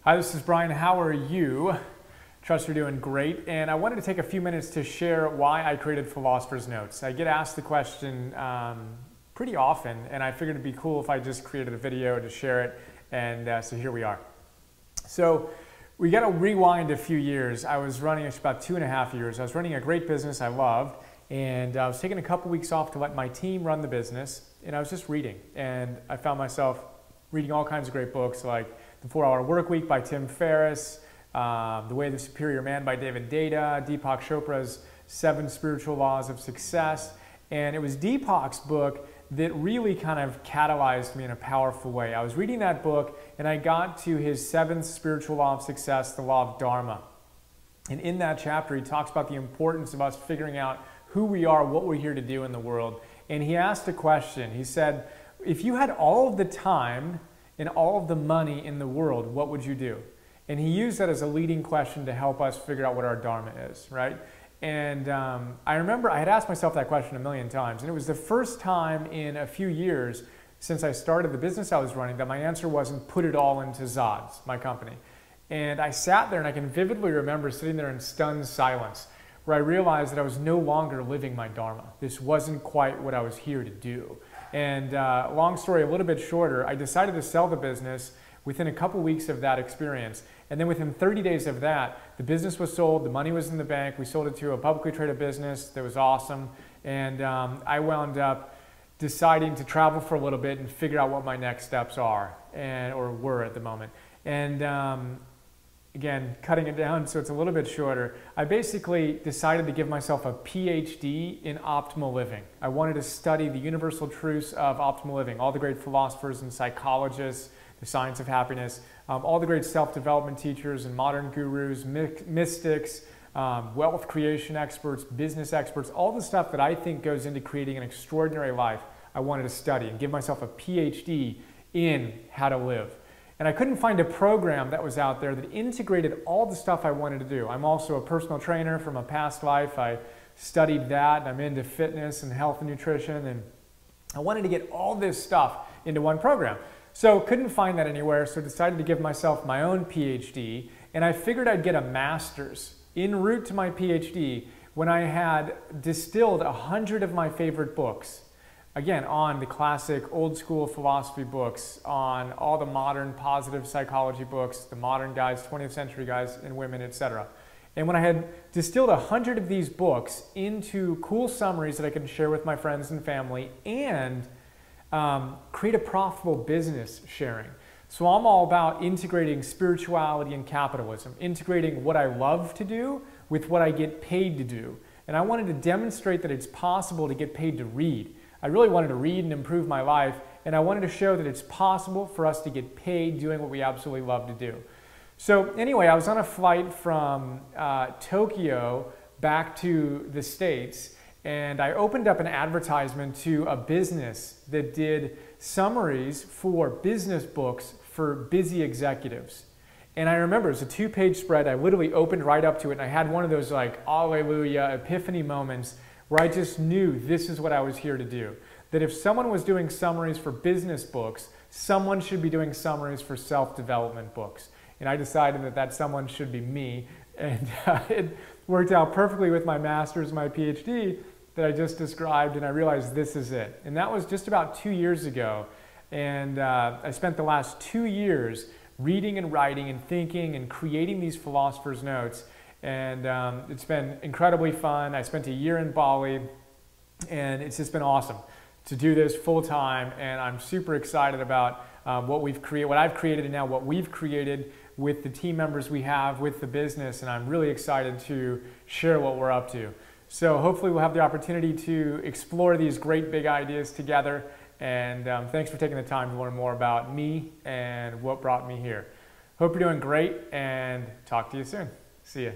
Hi, this is Brian. How are you? Trust you're doing great. And I wanted to take a few minutes to share why I created Philosopher's Notes. I get asked the question pretty often, and I figured it'd be cool if I just created a video to share it. And so here we are. So we got to rewind a few years. I was running, it's about 2.5 years. I was running a great business I loved, and I was taking a couple weeks off to let my team run the business, and I was just reading. And I found myself reading all kinds of great books like The 4-Hour Workweek by Tim Ferriss, The Way of the Superior Man by David Deida, Deepak Chopra's 7 Spiritual Laws of Success. And it was Deepak's book that really kind of catalyzed me in a powerful way. I was reading that book and I got to his 7th spiritual law of success, the law of Dharma. And in that chapter, he talks about the importance of us figuring out who we are, what we're here to do in the world. And he asked a question. He said, if you had all of the time and all of the money in the world, what would you do? And he used that as a leading question to help us figure out what our Dharma is, right? And I remember I had asked myself that question a million times, and it was the first time in a few years since I started the business I was running that my answer wasn't put it all into Zod's, my company. And I sat there and I can vividly remember sitting there in stunned silence where I realized that I was no longer living my Dharma. This wasn't quite what I was here to do. And long story a little bit shorter, I decided to sell the business within a couple weeks of that experience. And then within 30 days of that, the business was sold, the money was in the bank, we sold it to a publicly traded business that was awesome. And I wound up deciding to travel for a little bit and figure out what my next steps are, or were at the moment. And again, cutting it down so it's a little bit shorter, I basically decided to give myself a PhD in optimal living. I wanted to study the universal truths of optimal living, all the great philosophers and psychologists, the science of happiness, all the great self-development teachers and modern gurus, mystics, wealth creation experts, business experts, all the stuff that I think goes into creating an extraordinary life. I wanted to study and give myself a PhD in how to live. And I couldn't find a program that was out there that integrated all the stuff I wanted to do. I'm also a personal trainer from a past life. I studied that. I'm into fitness and health and nutrition. And I wanted to get all this stuff into one program. So couldn't find that anywhere. So decided to give myself my own PhD. And I figured I'd get a master's en route to my PhD when I had distilled 100 of my favorite books. Again, on the classic old school philosophy books, on all the modern positive psychology books, the modern guys, 20th century guys and women, etc. And when I had distilled 100 of these books into cool summaries that I could share with my friends and family and create a profitable business sharing. So I'm all about integrating spirituality and capitalism, integrating what I love to do with what I get paid to do. And I wanted to demonstrate that it's possible to get paid to read. I really wanted to read and improve my life, and I wanted to show that it's possible for us to get paid doing what we absolutely love to do. So anyway, I was on a flight from Tokyo back to the States, and I opened up an advertisement to a business that did summaries for business books for busy executives. And I remember it was a 2-page spread. I literally opened right up to it, and I had one of those like alleluia epiphany moments where I just knew this is what I was here to do. That if someone was doing summaries for business books, someone should be doing summaries for self-development books. And I decided that that someone should be me. And it worked out perfectly with my master's, my PhD that I just described, and I realized this is it. And that was just about 2 years ago. And I spent the last 2 years reading and writing and thinking and creating these Philosopher's Notes. And it's been incredibly fun. I spent a year in Bali, and it's just been awesome to do this full time. And I'm super excited about what I've created, and now what we've created with the team members we have with the business. And I'm really excited to share what we're up to. So hopefully we'll have the opportunity to explore these great big ideas together. And thanks for taking the time to learn more about me and what brought me here. Hope you're doing great, and talk to you soon. See ya.